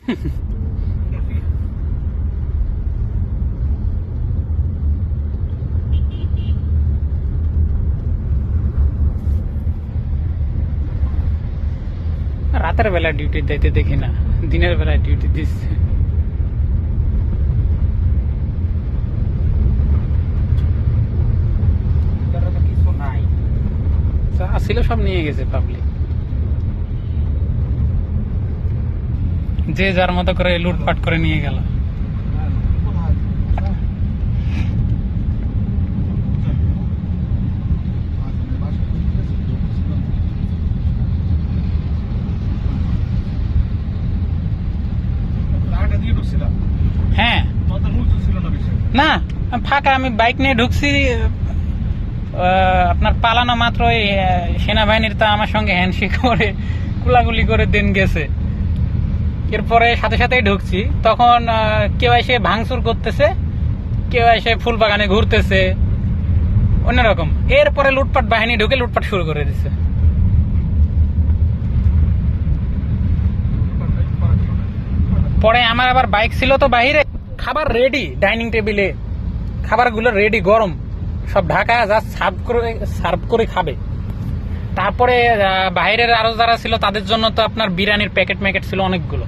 রাতের বেলা ডিউটি দিতে দেখি না, দিনের বেলা ডিউটি দিচ্ছে। আসছিল সব নিয়ে গেছে পাবলিক, যে যার মতো করে লুটপাট করে নিয়ে গেল। হ্যাঁ না, ফাঁকা, আমি বাইক নিয়ে ঢুকছি, আপনার পালানো মাত্র সেনাবাহিনীর তা আমার সঙ্গে হ্যান্ডশেক করে কুলাগুলি করে দিন গেছে। এরপরে সাথে সাথেই ঢুকছি, তখন কেউ এসে ভাঙচুর করতেছে, কেউ এসে ফুল বাগানে ঘুরতেছে, অন্যরকম। এরপরে লুটপাট বাহিনী ঢুকে লুটপাট শুরু করে দিচ্ছে। পরে আমার আবার বাইক ছিল তো বাহিরে, খাবার রেডি, ডাইনিং টেবিলে খাবারগুলো রেডি, গরম সব ঢাকা, জাস্ট সার্ভ করে খাবে। তারপরে বাইরের আরো যারা ছিল তাদের জন্য তো আপনার বিরিয়ানির প্যাকেট ছিল অনেকগুলো।